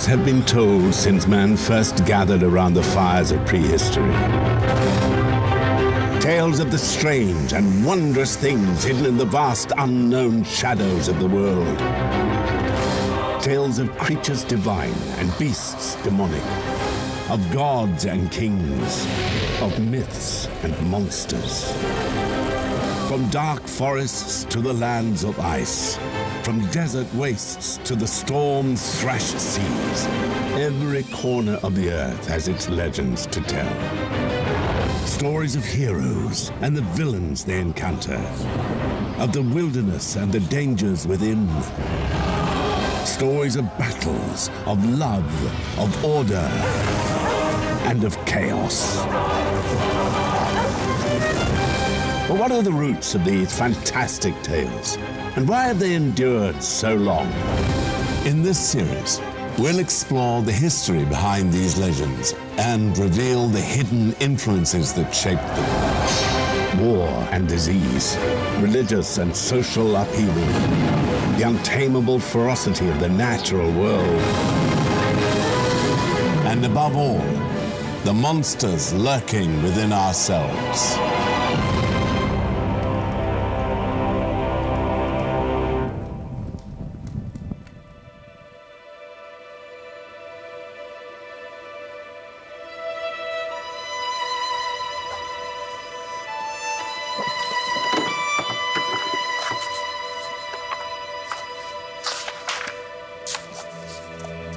tales have been told since man first gathered around the fires of prehistory. Tales of the strange and wondrous things hidden in the vast unknown shadows of the world. Tales of creatures divine and beasts demonic, of gods and kings, of myths and monsters. From dark forests to the lands of ice, from desert wastes to the storm-thrashed seas, every corner of the earth has its legends to tell. Stories of heroes and the villains they encounter, of the wilderness and the dangers within. Stories of battles, of love, of order, and of chaos. But what are the roots of these fantastic tales? And why have they endured so long? In this series, we'll explore the history behind these legends and reveal the hidden influences that shaped them. War and disease, religious and social upheaval, the untamable ferocity of the natural world. And above all, the monsters lurking within ourselves.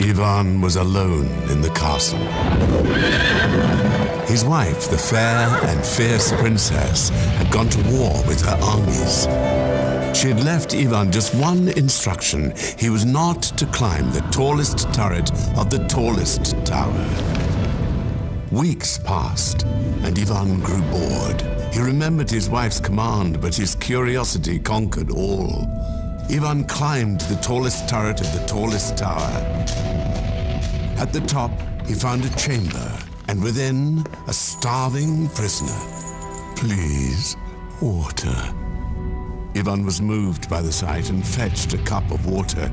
Ivan was alone in the castle. His wife, the fair and fierce princess, had gone to war with her armies. She had left Ivan just one instruction. He was not to climb the tallest turret of the tallest tower. Weeks passed, and Ivan grew bored. He remembered his wife's command, but his curiosity conquered all. Ivan climbed the tallest turret of the tallest tower. At the top, he found a chamber, and within, a starving prisoner. "Please, water." Ivan was moved by the sight and fetched a cup of water.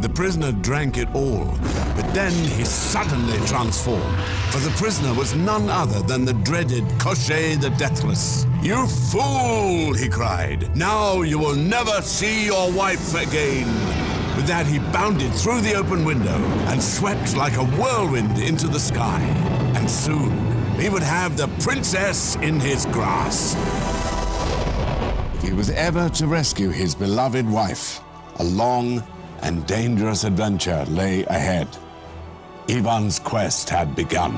The prisoner drank it all, but then he suddenly transformed, for the prisoner was none other than the dreaded Koshchei the Deathless. "You fool!" he cried. "Now you will never see your wife again." With that, he bounded through the open window and swept like a whirlwind into the sky. And soon, he would have the princess in his grasp. If he was ever to rescue his beloved wife, a long and dangerous adventure lay ahead. Ivan's quest had begun.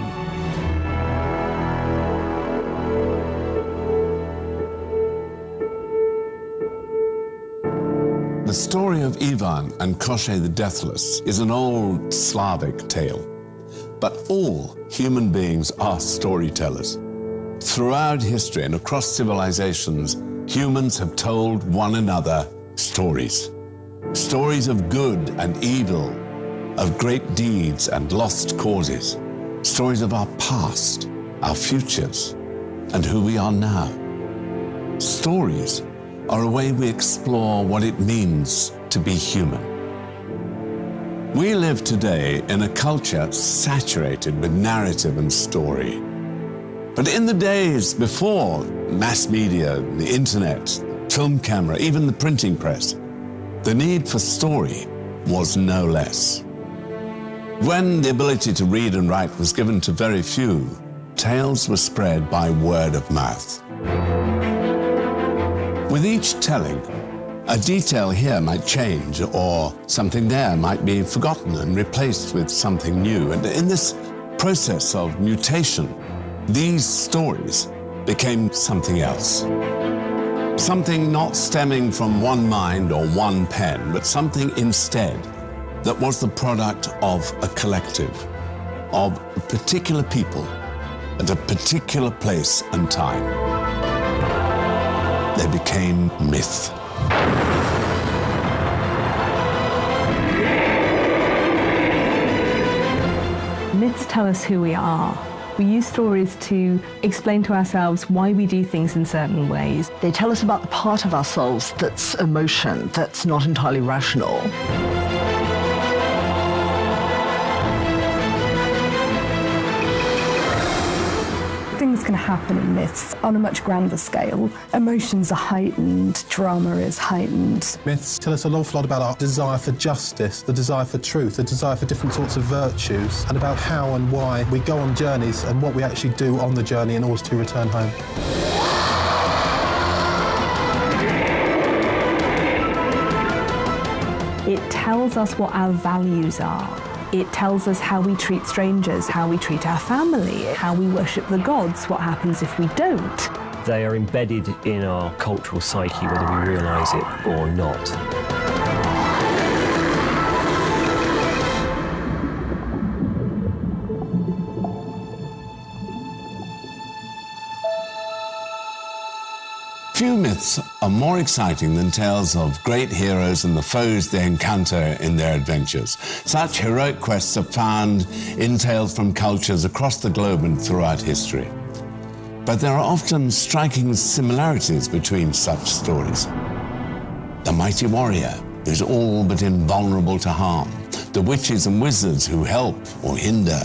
The story of Ivan and Koshchei the Deathless is an old Slavic tale. But all human beings are storytellers. Throughout history and across civilizations, humans have told one another stories. Stories of good and evil, of great deeds and lost causes. Stories of our past, our futures, and who we are now. Stories are a way we explore what it means to be human. We live today in a culture saturated with narrative and story. But in the days before mass media, the internet, film camera, even the printing press, the need for story was no less. When the ability to read and write was given to very few, tales were spread by word of mouth. With each telling, a detail here might change, or something there might be forgotten and replaced with something new. And in this process of mutation, these stories became something else. Something not stemming from one mind or one pen, but something instead that was the product of a collective, of a particular people at a particular place and time. They became myth. Myths tell us who we are. We use stories to explain to ourselves why we do things in certain ways. They tell us about the part of ourselves that's emotion, that's not entirely rational. going to happen in myths on a much grander scale. Emotions are heightened, drama is heightened. Myths tell us an awful lot about our desire for justice, the desire for truth, the desire for different sorts of virtues, and about how and why we go on journeys and what we actually do on the journey in order to return home. It tells us what our values are. It tells us how we treat strangers, how we treat our family, how we worship the gods, what happens if we don't. They are embedded in our cultural psyche, whether we realise it or not. Few myths are more exciting than tales of great heroes and the foes they encounter in their adventures. Such heroic quests are found in tales from cultures across the globe and throughout history. But there are often striking similarities between such stories. The mighty warrior who's all but invulnerable to harm, the witches and wizards who help or hinder,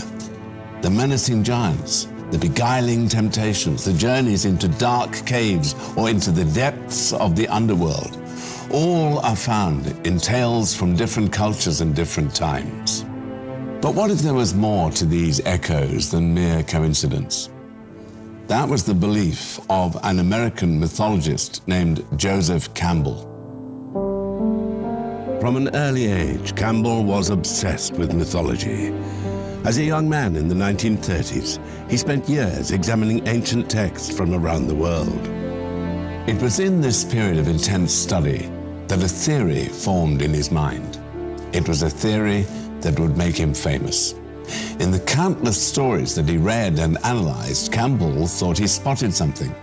the menacing giants, the beguiling temptations, the journeys into dark caves or into the depths of the underworld, all are found in tales from different cultures and different times. But what if there was more to these echoes than mere coincidence? That was the belief of an American mythologist named Joseph Campbell. From an early age, Campbell was obsessed with mythology. As a young man in the 1930s, he spent years examining ancient texts from around the world. It was in this period of intense study that a theory formed in his mind. It was a theory that would make him famous. In the countless stories that he read and analyzed, Campbell thought he spotted something,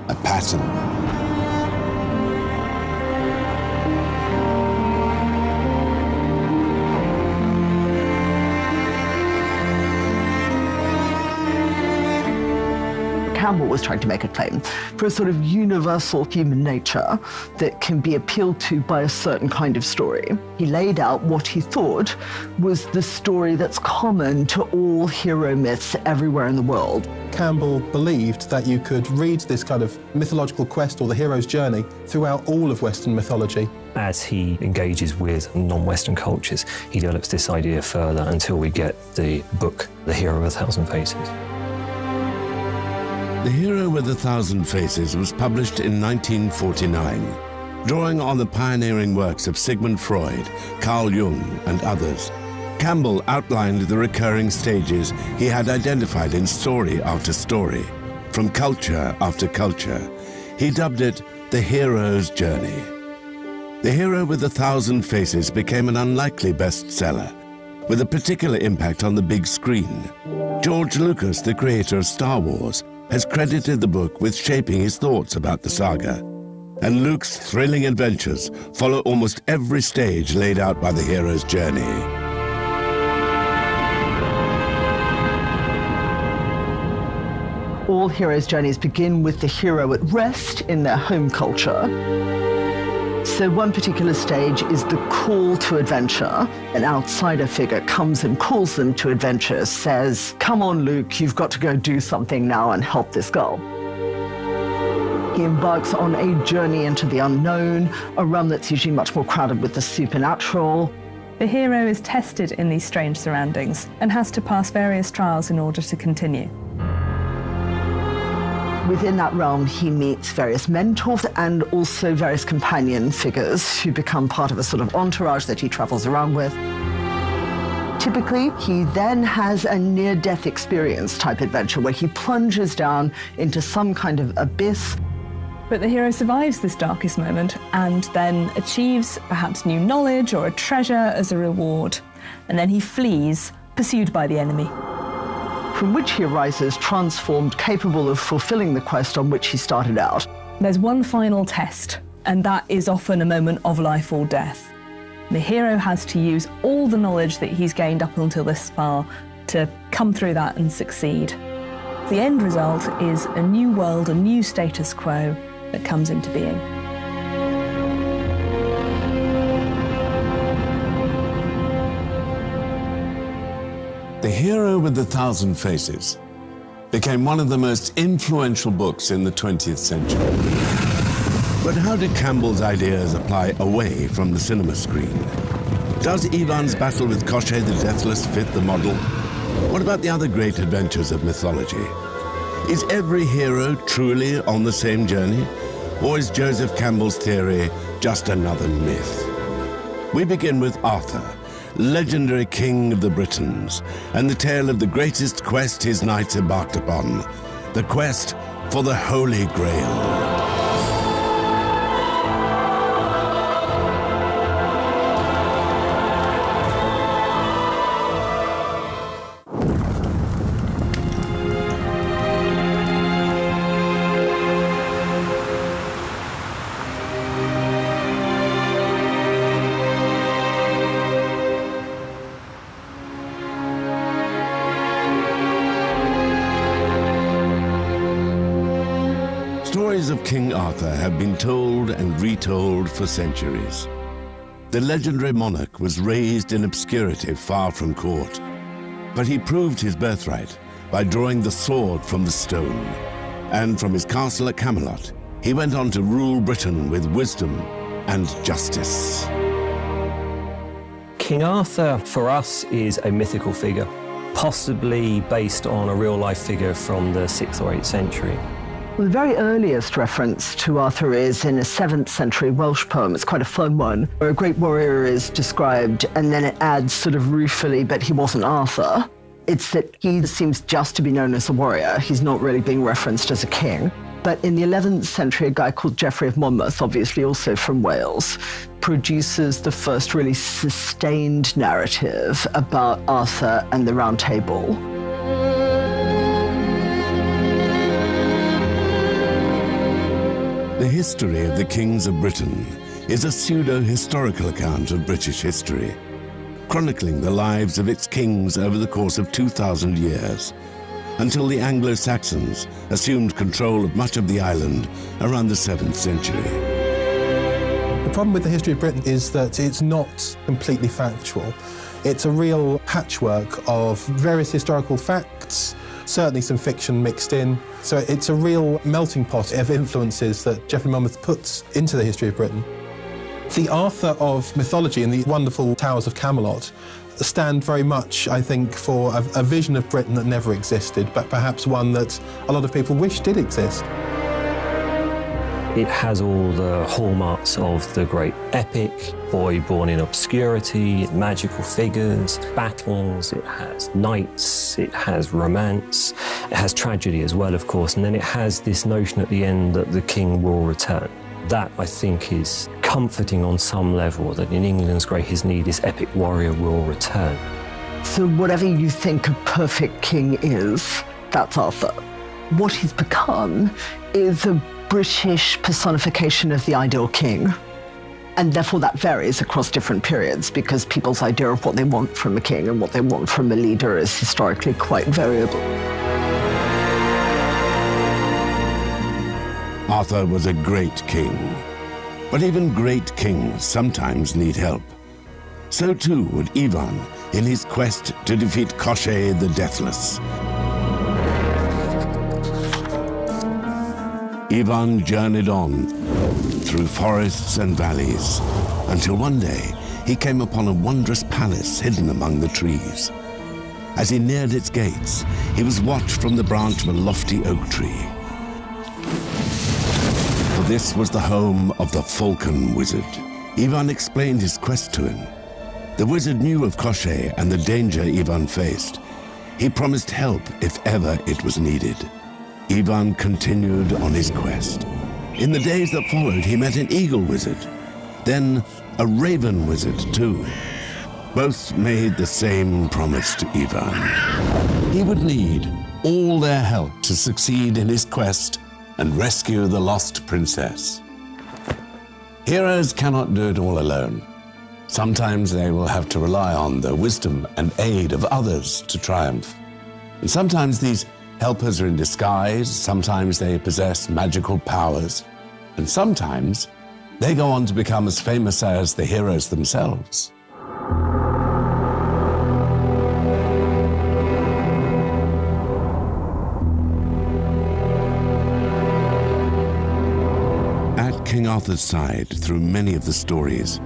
a pattern. Campbell was trying to make a claim for a sort of universal human nature that can be appealed to by a certain kind of story. He laid out what he thought was the story that's common to all hero myths everywhere in the world. Campbell believed that you could read this kind of mythological quest or the hero's journey throughout all of Western mythology. As he engages with non-Western cultures, he develops this idea further until we get the book, The Hero with a Thousand Faces. The Hero with a Thousand Faces was published in 1949, drawing on the pioneering works of Sigmund Freud, Carl Jung, and others. Campbell outlined the recurring stages he had identified in story after story, from culture after culture. He dubbed it the hero's journey. The Hero with a Thousand Faces became an unlikely bestseller, with a particular impact on the big screen. George Lucas, the creator of Star Wars, has credited the book with shaping his thoughts about the saga. And Luke's thrilling adventures follow almost every stage laid out by the hero's journey. All heroes' journeys begin with the hero at rest in their home culture. So one particular stage is the call to adventure. An outsider figure comes and calls them to adventure, says, "Come on, Luke, you've got to go do something now and help this girl." He embarks on a journey into the unknown, a realm that's usually much more crowded with the supernatural. The hero is tested in these strange surroundings and has to pass various trials in order to continue. Within that realm, he meets various mentors and also various companion figures who become part of a sort of entourage that he travels around with. Typically, he then has a near-death experience type adventure where he plunges down into some kind of abyss. But the hero survives this darkest moment and then achieves perhaps new knowledge or a treasure as a reward. And then he flees, pursued by the enemy. From which he arises transformed, capable of fulfilling the quest on which he started out. There's one final test, and that is often a moment of life or death. The hero has to use all the knowledge that he's gained up until this far to come through that and succeed. The end result is a new world, a new status quo that comes into being. The Hero with a Thousand Faces became one of the most influential books in the 20th century. But how did Campbell's ideas apply away from the cinema screen? Does Ivan's battle with Koshchei the Deathless fit the model? What about the other great adventures of mythology? Is every hero truly on the same journey? Or is Joseph Campbell's theory just another myth? We begin with Arthur, legendary king of the Britons, and the tale of the greatest quest his knights embarked upon, the quest for the Holy Grail. Stories of King Arthur have been told and retold for centuries. The legendary monarch was raised in obscurity far from court, but he proved his birthright by drawing the sword from the stone. And from his castle at Camelot, he went on to rule Britain with wisdom and justice. King Arthur, for us, is a mythical figure, possibly based on a real-life figure from the 6th or 8th century. Well, the very earliest reference to Arthur is in a 7th century Welsh poem. It's quite a fun one, where a great warrior is described, and then it adds sort of ruefully, but he wasn't Arthur. It's that he seems just to be known as a warrior. He's not really being referenced as a king. But in the 11th century, a guy called Geoffrey of Monmouth, obviously also from Wales, produces the first really sustained narrative about Arthur and the Round Table. The history of the kings of Britain is a pseudo-historical account of British history, chronicling the lives of its kings over the course of 2,000 years, until the Anglo-Saxons assumed control of much of the island around the 7th century. The problem with the history of Britain is that it's not completely factual. It's a real patchwork of various historical facts, certainly some fiction mixed in. So it's a real melting pot of influences that Geoffrey Monmouth puts into the history of Britain. The Arthur of mythology and the wonderful Towers of Camelot stand very much, I think, for a vision of Britain that never existed, but perhaps one that a lot of people wish did exist. It has all the hallmarks of the great epic, boy born in obscurity, magical figures, battles, it has knights, it has romance, it has tragedy as well, of course, and then it has this notion at the end that the king will return. That, I think, is comforting on some level, that in England's greatest need, this epic warrior will return. So whatever you think a perfect king is, that's Arthur. What he's become is a British personification of the ideal king. And therefore that varies across different periods because people's idea of what they want from a king and what they want from a leader is historically quite variable. Arthur was a great king, but even great kings sometimes need help. So too would Ivan in his quest to defeat Koshchei the Deathless. Ivan journeyed on through forests and valleys until one day he came upon a wondrous palace hidden among the trees. As he neared its gates, he was watched from the branch of a lofty oak tree. For this was the home of the Falcon Wizard. Ivan explained his quest to him. The wizard knew of Koshchei and the danger Ivan faced. He promised help if ever it was needed. Ivan continued on his quest. In the days that followed, he met an eagle wizard, then a raven wizard too. Both made the same promise to Ivan. He would need all their help to succeed in his quest and rescue the lost princess. Heroes cannot do it all alone. Sometimes they will have to rely on the wisdom and aid of others to triumph. And sometimes these helpers are in disguise, sometimes they possess magical powers, and sometimes they go on to become as famous as the heroes themselves. King Arthur's side through many of the stories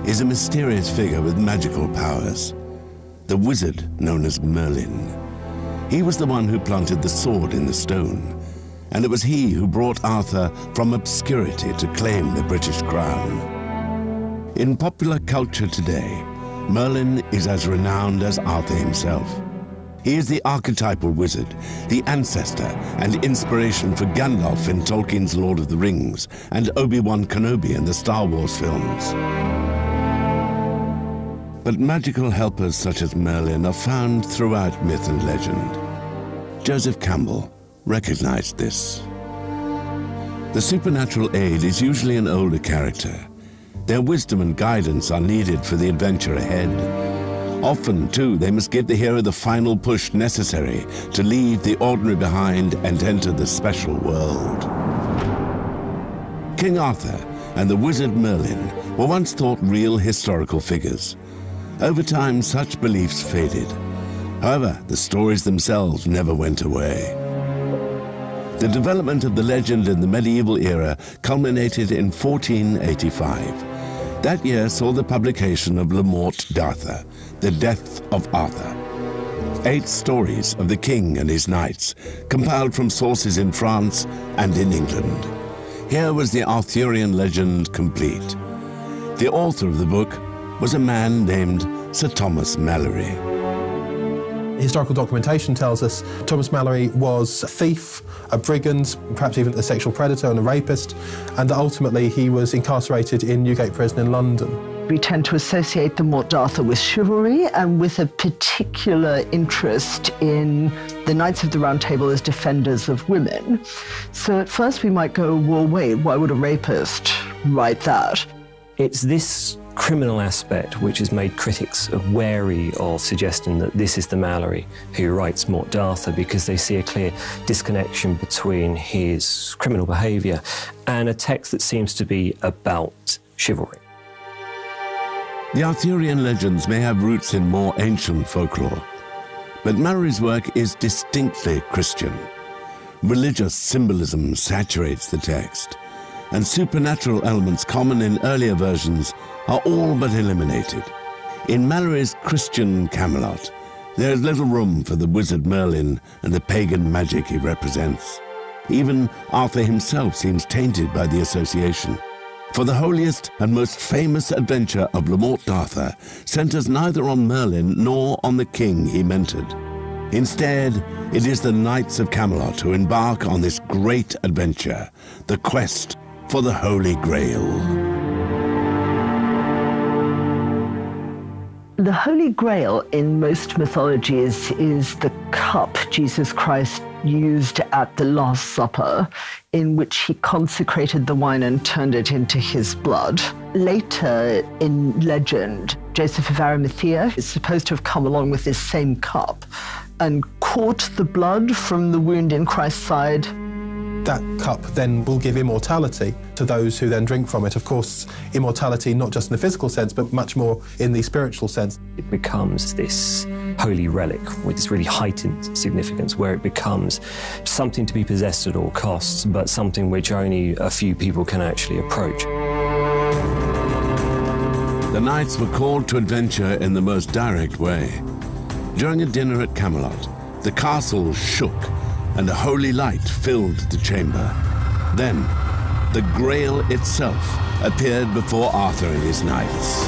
is a mysterious figure with magical powers, the wizard known as Merlin. He was the one who planted the sword in the stone, and it was he who brought Arthur from obscurity to claim the British crown. In popular culture today, Merlin is as renowned as Arthur himself. He is the archetypal wizard, the ancestor and inspiration for Gandalf in Tolkien's Lord of the Rings and Obi-Wan Kenobi in the Star Wars films. But magical helpers such as Merlin are found throughout myth and legend. Joseph Campbell recognized this. The supernatural aid is usually an older character. Their wisdom and guidance are needed for the adventure ahead. Often, too, they must give the hero the final push necessary to leave the ordinary behind and enter the special world. King Arthur and the wizard Merlin were once thought real historical figures. Over time, such beliefs faded. However, the stories themselves never went away. The development of the legend in the medieval era culminated in 1485. That year saw the publication of Le Morte d'Arthur, The Death of Arthur. 8 stories of the king and his knights, compiled from sources in France and in England. Here was the Arthurian legend complete. The author of the book was a man named Sir Thomas Malory. Historical documentation tells us Thomas Malory was a thief, a brigand, perhaps even a sexual predator and a rapist, and ultimately he was incarcerated in Newgate Prison in London. We tend to associate the Morte d'Arthur with chivalry and with a particular interest in the Knights of the Round Table as defenders of women. So at first we might go, well, wait, why would a rapist write that? It's this criminal aspect which has made critics wary of suggesting that this is the Malory who writes Morte d'Arthur, because they see a clear disconnection between his criminal behaviour and a text that seems to be about chivalry. The Arthurian legends may have roots in more ancient folklore, but Malory's work is distinctly Christian. Religious symbolism saturates the text, and supernatural elements common in earlier versions are all but eliminated. In Malory's Christian Camelot, there is little room for the wizard Merlin and the pagan magic he represents. Even Arthur himself seems tainted by the association. For the holiest and most famous adventure of Le Morte d'Arthur centers neither on Merlin nor on the king he mentored. Instead, it is the Knights of Camelot who embark on this great adventure, the quest for the Holy Grail. The Holy Grail in most mythologies is the cup Jesus Christ used at the Last Supper, in which he consecrated the wine and turned it into his blood. Later in legend, Joseph of Arimathea is supposed to have come along with this same cup and caught the blood from the wound in Christ's side. That cup then will give immortality to those who then drink from it. Of course, immortality not just in the physical sense, but much more in the spiritual sense. It becomes this holy relic with this really heightened significance, where it becomes something to be possessed at all costs, but something which only a few people can actually approach. The knights were called to adventure in the most direct way. During a dinner at Camelot, the castle shook and a holy light filled the chamber. Then, the Grail itself appeared before Arthur and his knights.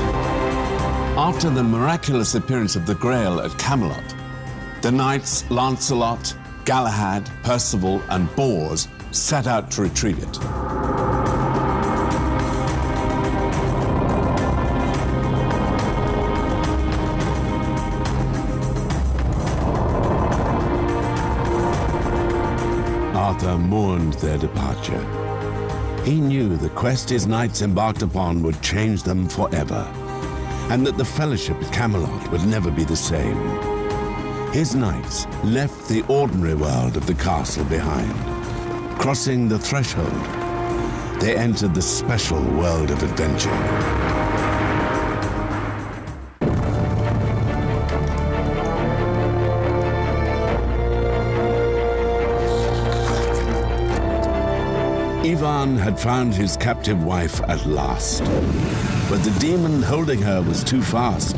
After the miraculous appearance of the Grail at Camelot, the knights Lancelot, Galahad, Percival, and Bors set out to retrieve it. Arthur mourned their departure. He knew the quest his knights embarked upon would change them forever, and that the fellowship at Camelot would never be the same. His knights left the ordinary world of the castle behind. Crossing the threshold, they entered the special world of adventure. Ivan had found his captive wife at last. But the demon holding her was too fast.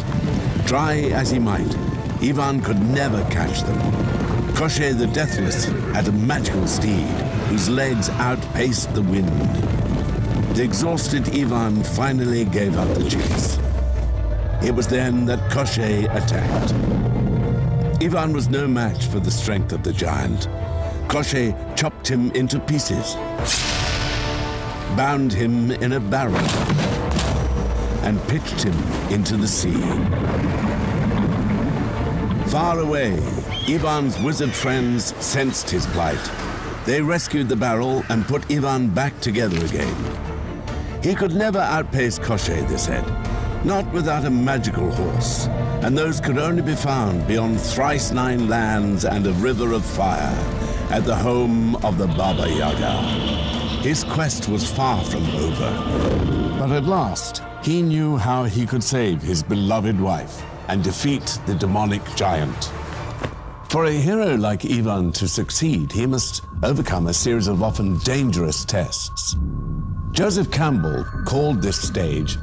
Try as he might, Ivan could never catch them. Koshchei the Deathless had a magical steed whose legs outpaced the wind. The exhausted Ivan finally gave up the chase. It was then that Koshchei attacked. Ivan was no match for the strength of the giant. Koshchei chopped him into pieces, bound him in a barrel, and pitched him into the sea. Far away, Ivan's wizard friends sensed his plight. They rescued the barrel and put Ivan back together again. He could never outpace Koshchei, they said, not without a magical horse, and those could only be found beyond thrice 9 lands and a river of fire, at the home of the Baba Yaga. His quest was far from over, but at last he knew how he could save his beloved wife and defeat the demonic giant. For a hero like Ivan to succeed, he must overcome a series of often dangerous tests. Joseph Campbell called this stage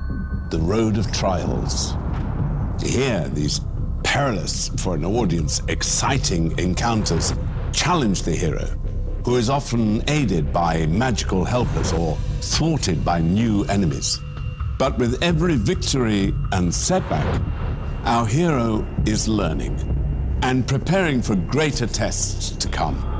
the Road of Trials. Here, these perilous, for an audience, exciting encounters challenge the hero, who is often aided by magical helpers or thwarted by new enemies. But with every victory and setback, our hero is learning and preparing for greater tests to come.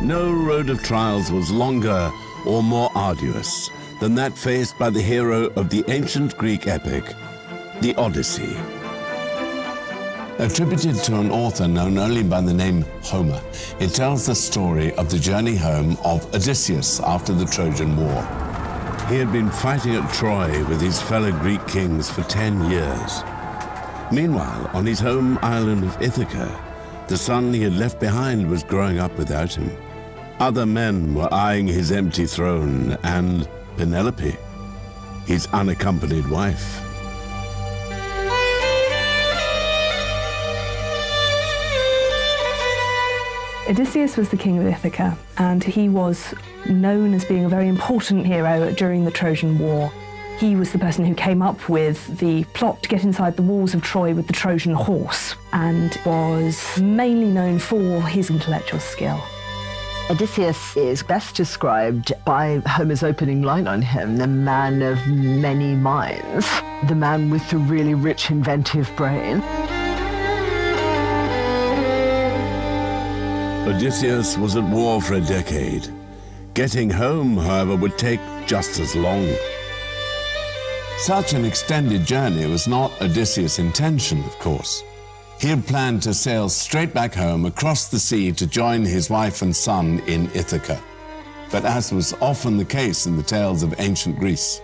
No road of trials was longer or more arduous than that faced by the hero of the ancient Greek epic, the Odyssey. Attributed to an author known only by the name Homer, it tells the story of the journey home of Odysseus after the Trojan War. He had been fighting at Troy with his fellow Greek kings for 10 years. Meanwhile, on his home island of Ithaca, the son he had left behind was growing up without him. Other men were eyeing his empty throne and Penelope, his unaccompanied wife. Odysseus was the king of Ithaca, and he was known as being a very important hero during the Trojan War. He was the person who came up with the plot to get inside the walls of Troy with the Trojan horse, and was mainly known for his intellectual skill. Odysseus is best described by Homer's opening line on him, the man of many minds, the man with the really rich inventive brain. Odysseus was at war for a decade. Getting home, however, would take just as long. Such an extended journey was not Odysseus' intention, of course. He had planned to sail straight back home across the sea to join his wife and son in Ithaca. But as was often the case in the tales of ancient Greece,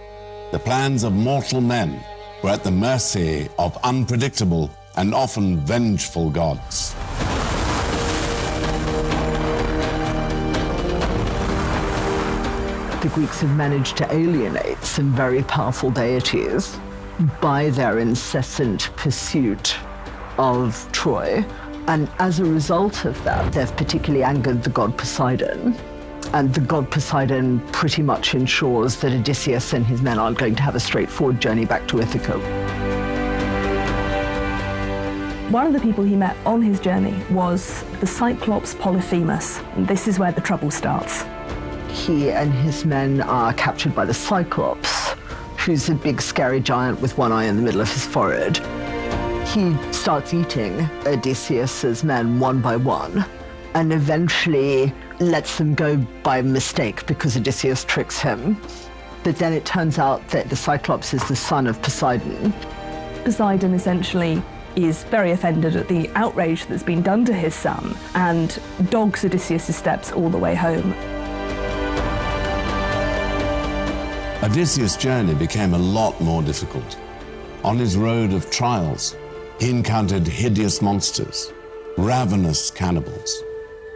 the plans of mortal men were at the mercy of unpredictable and often vengeful gods. The Greeks have managed to alienate some very powerful deities by their incessant pursuit of Troy. And as a result of that, they've particularly angered the god Poseidon. And the god Poseidon pretty much ensures that Odysseus and his men aren't going to have a straightforward journey back to Ithaca. One of the people he met on his journey was the Cyclops Polyphemus. And this is where the trouble starts. He and his men are captured by the Cyclops, who's a big scary giant with one eye in the middle of his forehead. He starts eating Odysseus's men one by one, and eventually lets them go by mistake because Odysseus tricks him. But then it turns out that the Cyclops is the son of Poseidon. Poseidon essentially is very offended at the outrage that's been done to his son and dogs Odysseus' steps all the way home. Odysseus' journey became a lot more difficult. On his road of trials, he encountered hideous monsters, ravenous cannibals,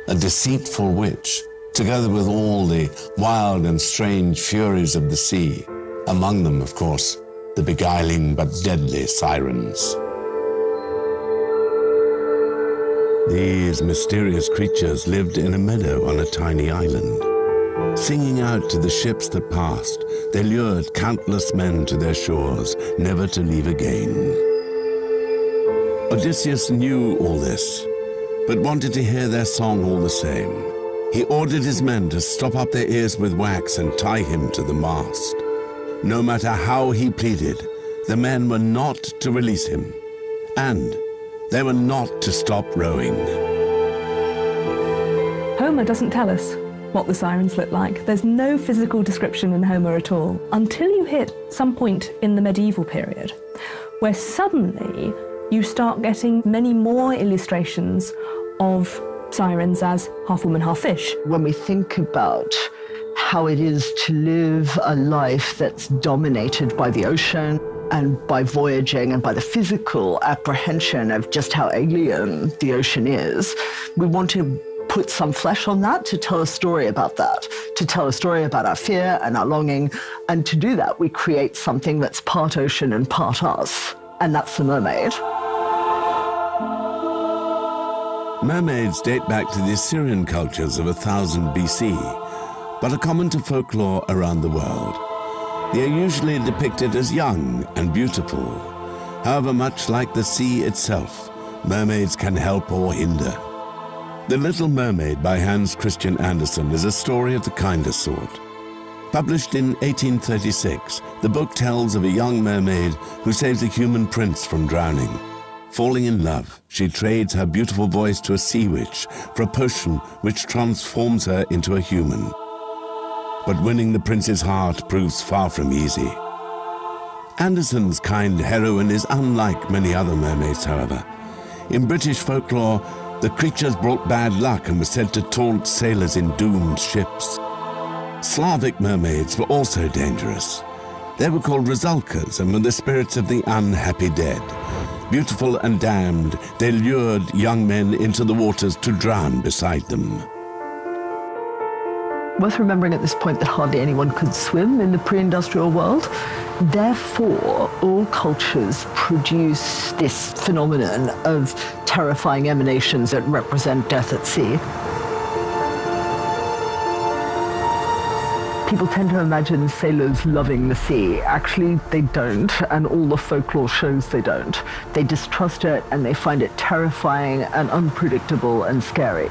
a deceitful witch, together with all the wild and strange furies of the sea. Among them, of course, the beguiling but deadly sirens. These mysterious creatures lived in a meadow on a tiny island. Singing out to the ships that passed, they lured countless men to their shores, never to leave again. Odysseus knew all this, but wanted to hear their song all the same. He ordered his men to stop up their ears with wax and tie him to the mast. No matter how he pleaded, the men were not to release him, and they were not to stop rowing. Homer doesn't tell us what the sirens look like. There's no physical description in Homer at all, until you hit some point in the medieval period, where suddenly you start getting many more illustrations of sirens as half woman, half fish. When we think about how it is to live a life that's dominated by the ocean and by voyaging and by the physical apprehension of just how alien the ocean is, we want to put some flesh on that, to tell a story about that, to tell a story about our fear and our longing. And to do that, we create something that's part ocean and part us, and that's the mermaid. Mermaids date back to the Assyrian cultures of 1000 BC, but are common to folklore around the world. They are usually depicted as young and beautiful. However, much like the sea itself, mermaids can help or hinder. The Little Mermaid by Hans Christian Andersen is a story of the kinder sort. Published in 1836, the book tells of a young mermaid who saves a human prince from drowning. Falling in love, she trades her beautiful voice to a sea witch for a potion which transforms her into a human. But winning the prince's heart proves far from easy. Andersen's kind heroine is unlike many other mermaids, however. In British folklore, the creatures brought bad luck and were said to taunt sailors in doomed ships. Slavic mermaids were also dangerous. They were called Rusalkas and were the spirits of the unhappy dead. Beautiful and damned, they lured young men into the waters to drown beside them. Worth remembering at this point that hardly anyone could swim in the pre-industrial world. Therefore, all cultures produce this phenomenon of terrifying emanations that represent death at sea. People tend to imagine sailors loving the sea. Actually, they don't, and all the folklore shows they don't. They distrust it, and they find it terrifying and unpredictable and scary.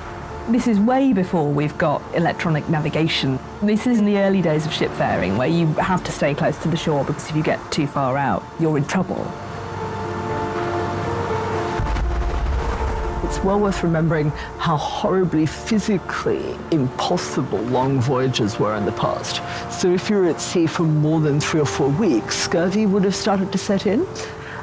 This is way before we've got electronic navigation. This is in the early days of shipfaring, where you have to stay close to the shore because if you get too far out, you're in trouble. It's well worth remembering how horribly physically impossible long voyages were in the past. So if you were at sea for more than 3 or 4 weeks, scurvy would have started to set in.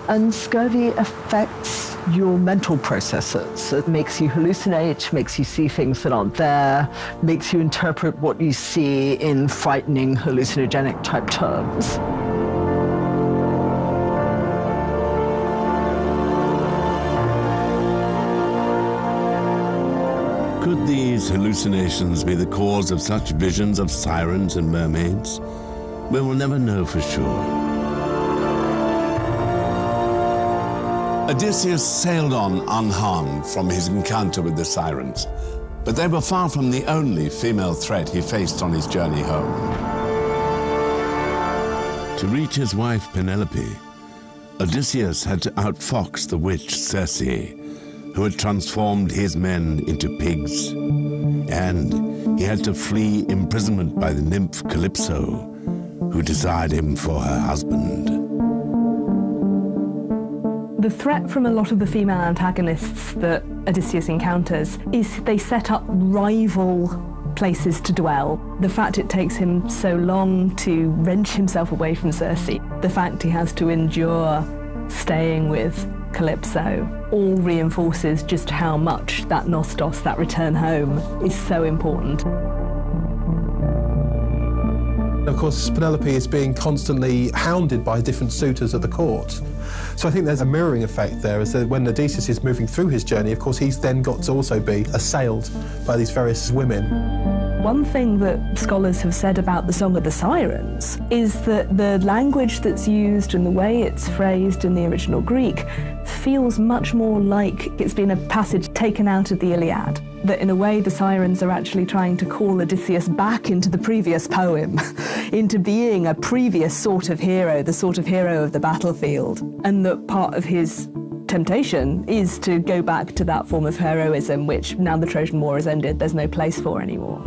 And scurvy affects your mental processes. It makes you hallucinate, makes you see things that aren't there, makes you interpret what you see in frightening hallucinogenic type terms. Could these hallucinations be the cause of such visions of sirens and mermaids? We will never know for sure. Odysseus sailed on unharmed from his encounter with the sirens, but they were far from the only female threat he faced on his journey home. To reach his wife Penelope, Odysseus had to outfox the witch Circe, who had transformed his men into pigs, and he had to flee imprisonment by the nymph Calypso, who desired him for her husband. The threat from a lot of the female antagonists that Odysseus encounters is they set up rival places to dwell. The fact it takes him so long to wrench himself away from Circe, the fact he has to endure staying with Calypso, all reinforces just how much that nostos, that return home, is so important. Of course, Penelope is being constantly hounded by different suitors at the court. So I think there's a mirroring effect there, as that when Odysseus is moving through his journey, of course, he's then got to also be assailed by these various women. One thing that scholars have said about the Song of the Sirens is that the language that's used and the way it's phrased in the original Greek feels much more like it's been a passage taken out of the Iliad. That in a way the sirens are actually trying to call Odysseus back into the previous poem, into being a previous sort of hero, the sort of hero of the battlefield, and that part of his temptation is to go back to that form of heroism which, now the Trojan War has ended, there's no place for anymore.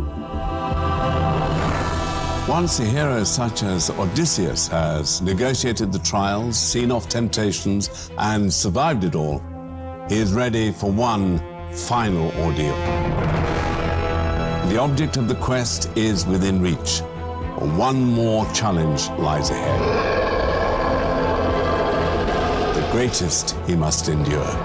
Once a hero such as Odysseus has negotiated the trials, seen off temptations, and survived it all, he is ready for one final ordeal. The object of the quest is within reach. One more challenge lies ahead. The greatest he must endure.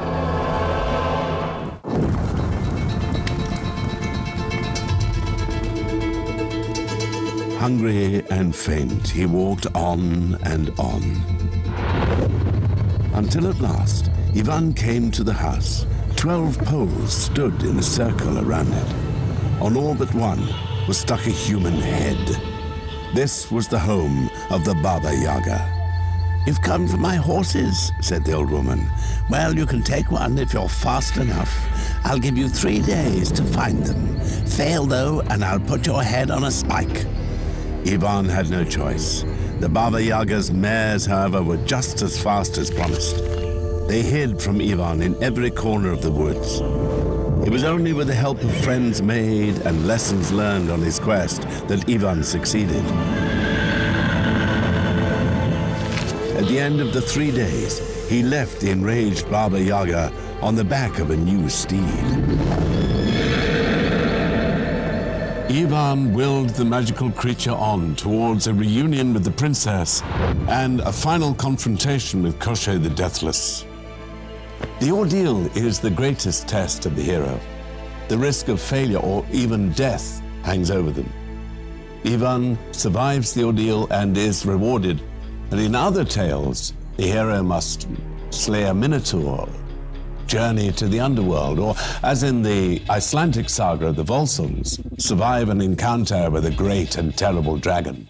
Hungry and faint, he walked on and on. Until at last, Ivan came to the house. 12 poles stood in a circle around it. On all but one was stuck a human head. This was the home of the Baba Yaga. "You've come for my horses," said the old woman. "Well, you can take one if you're fast enough. I'll give you 3 days to find them. Fail, though, and I'll put your head on a spike." Ivan had no choice. The Baba Yaga's mares, however, were just as fast as promised. They hid from Ivan in every corner of the woods. It was only with the help of friends made and lessons learned on his quest that Ivan succeeded. At the end of the 3 days, he left the enraged Baba Yaga on the back of a new steed. Ivan willed the magical creature on towards a reunion with the princess and a final confrontation with Koschei the Deathless. The ordeal is the greatest test of the hero. The risk of failure or even death hangs over them. Ivan survives the ordeal and is rewarded. And in other tales, the hero must slay a minotaur, journey to the underworld, or, as in the Icelandic saga of the Volsungs, survive an encounter with a great and terrible dragon.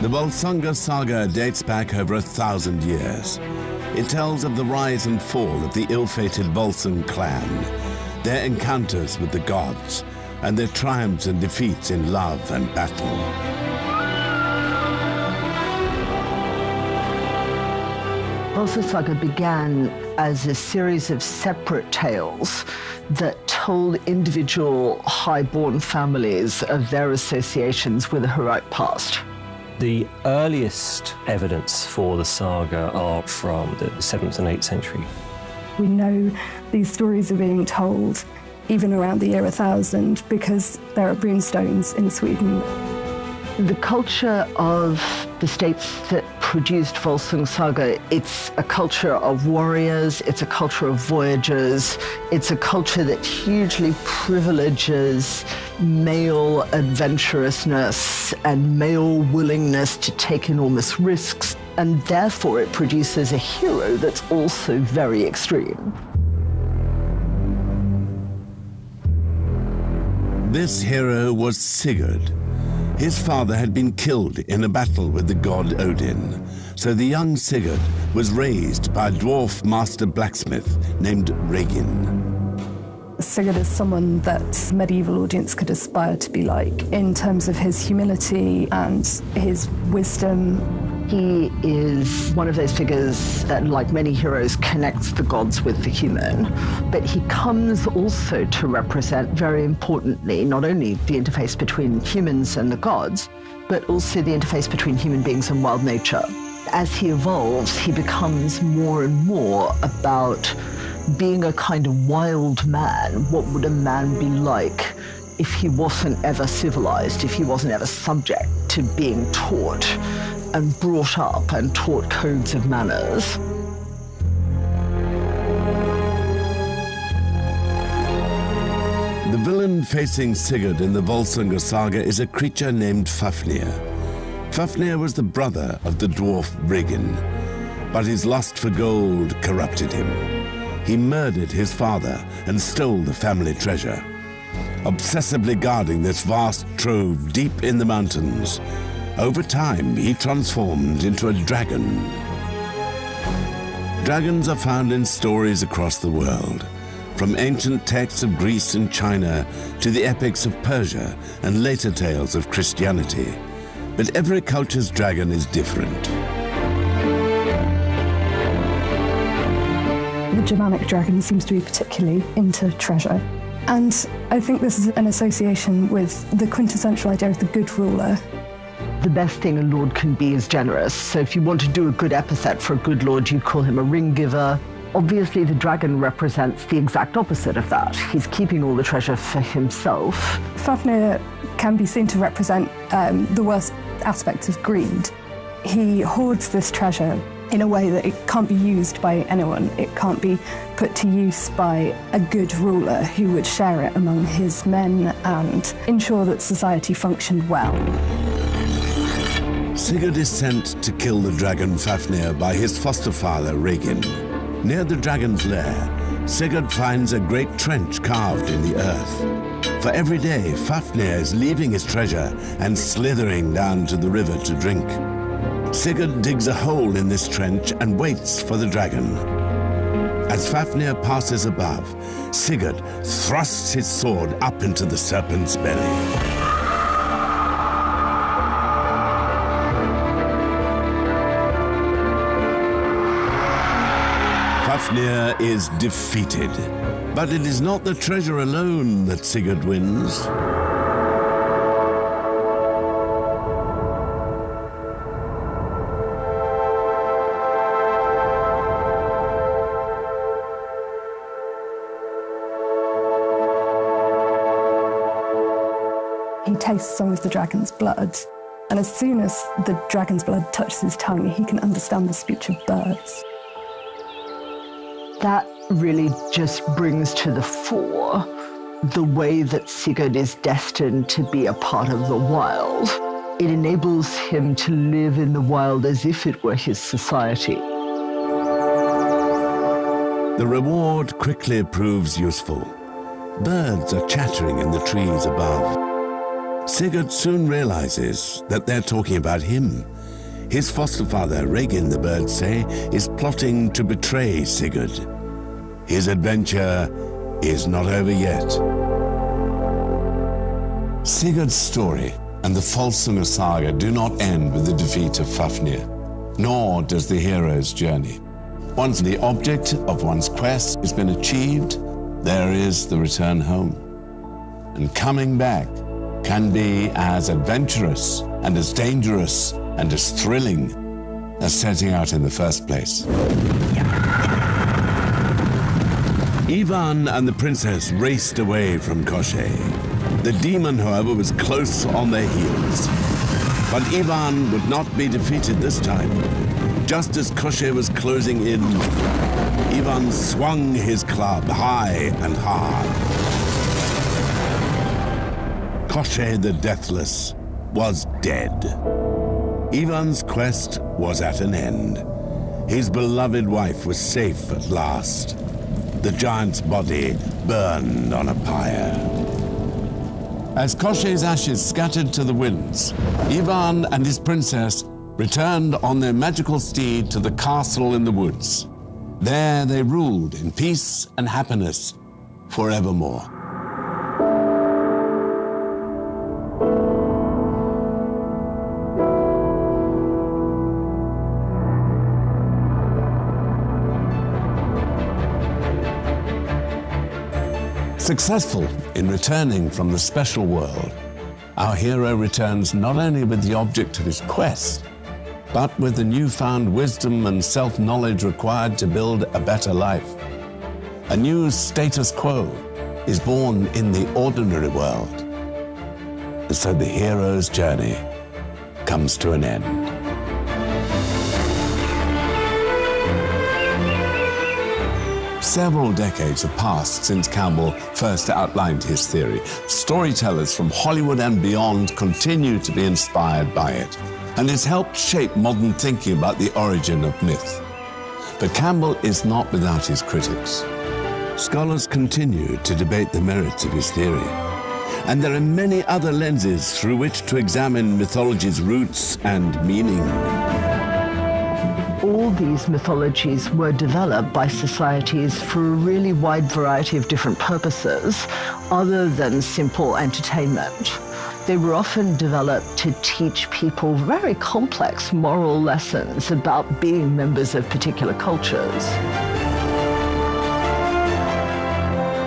The Volsunga saga dates back over 1,000 years. It tells of the rise and fall of the ill-fated Volsung clan, their encounters with the gods, and their triumphs and defeats in love and battle. Volsung Saga began as a series of separate tales that told individual high-born families of their associations with the heroic past. The earliest evidence for the saga are from the 7th and 8th century. We know these stories are being told even around the year 1000 because there are runestones in Sweden. The culture of the states that produced Volsung Saga, it's a culture of warriors, it's a culture of voyagers, it's a culture that hugely privileges male adventurousness and male willingness to take enormous risks, and therefore it produces a hero that's also very extreme. This hero was Sigurd. His father had been killed in a battle with the god Odin, so the young Sigurd was raised by a dwarf master blacksmith named Regin. Sigurd is someone that a medieval audience could aspire to be like in terms of his humility and his wisdom. He is one of those figures that, like many heroes, connects the gods with the human. But he comes also to represent, very importantly, not only the interface between humans and the gods, but also the interface between human beings and wild nature. As he evolves, he becomes more and more about being a kind of wild man. What would a man be like if he wasn't ever civilized, if he wasn't ever subject to being taught and brought up and taught codes of manners. The villain facing Sigurd in the Volsunga saga is a creature named Fafnir. Fafnir was the brother of the dwarf Regin, but his lust for gold corrupted him. He murdered his father and stole the family treasure. Obsessively guarding this vast trove deep in the mountains, over time he transformed into a dragon. Dragons are found in stories across the world, from ancient texts of Greece and China to the epics of Persia and later tales of Christianity. But every culture's dragon is different. The Germanic dragon seems to be particularly into treasure. And I think this is an association with the quintessential idea of the good ruler. The best thing a lord can be is generous. So if you want to do a good epithet for a good lord, you'd call him a ring giver. Obviously, the dragon represents the exact opposite of that. He's keeping all the treasure for himself. Fafnir can be seen to represent the worst aspects of greed. He hoards this treasure in a way that it can't be used by anyone. It can't be put to use by a good ruler who would share it among his men and ensure that society functioned well. Sigurd is sent to kill the dragon Fafnir by his foster father Regin. Near the dragon's lair, Sigurd finds a great trench carved in the earth. For every day, Fafnir is leaving his treasure and slithering down to the river to drink. Sigurd digs a hole in this trench and waits for the dragon. As Fafnir passes above, Sigurd thrusts his sword up into the serpent's belly. Fafnir is defeated, but it is not the treasure alone that Sigurd wins. He tastes some of the dragon's blood, and as soon as the dragon's blood touches his tongue, he can understand the speech of birds. That really just brings to the fore the way that Sigurd is destined to be a part of the wild. It enables him to live in the wild as if it were his society. The reward quickly proves useful. Birds are chattering in the trees above. Sigurd soon realizes that they're talking about him. His foster father, Regin, the birds say, is plotting to betray Sigurd. His adventure is not over yet. Sigurd's story and the Volsunga saga do not end with the defeat of Fafnir, nor does the hero's journey. Once the object of one's quest has been achieved, there is the return home. And coming back can be as adventurous and as dangerous and as thrilling as setting out in the first place. Ivan and the princess raced away from Koshchei. The demon, however, was close on their heels. But Ivan would not be defeated this time. Just as Koshchei was closing in, Ivan swung his club high and hard. Koshchei the Deathless was dead. Ivan's quest was at an end. His beloved wife was safe at last. The giant's body burned on a pyre. As Koshchei's ashes scattered to the winds, Ivan and his princess returned on their magical steed to the castle in the woods. There they ruled in peace and happiness forevermore. Successful in returning from the special world, our hero returns not only with the object of his quest, but with the newfound wisdom and self-knowledge required to build a better life. A new status quo is born in the ordinary world. And so the hero's journey comes to an end. Several decades have passed since Campbell first outlined his theory. Storytellers from Hollywood and beyond continue to be inspired by it, and it's helped shape modern thinking about the origin of myth. But Campbell is not without his critics. Scholars continue to debate the merits of his theory, and there are many other lenses through which to examine mythology's roots and meaning. All these mythologies were developed by societies for a really wide variety of different purposes, other than simple entertainment. They were often developed to teach people very complex moral lessons about being members of particular cultures.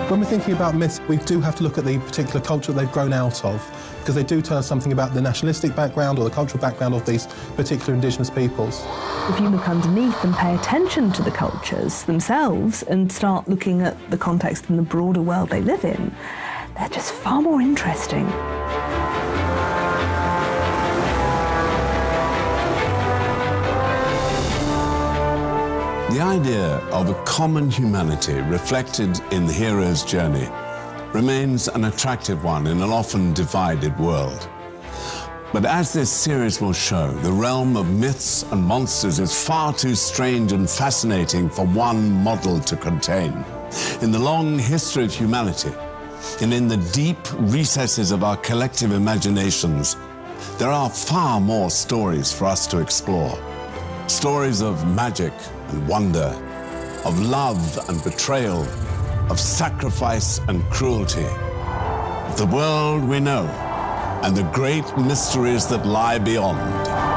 When we're thinking about myths, we do have to look at the particular culture they've grown out of, because they do tell us something about the nationalistic background or the cultural background of these particular indigenous peoples. If you look underneath and pay attention to the cultures themselves and start looking at the context and the broader world they live in, they're just far more interesting. The idea of a common humanity reflected in the hero's journey remains an attractive one in an often divided world. But as this series will show, the realm of myths and monsters is far too strange and fascinating for one model to contain. In the long history of humanity, and in the deep recesses of our collective imaginations, there are far more stories for us to explore. Stories of magic and wonder, of love and betrayal, of sacrifice and cruelty, of the world we know and the great mysteries that lie beyond.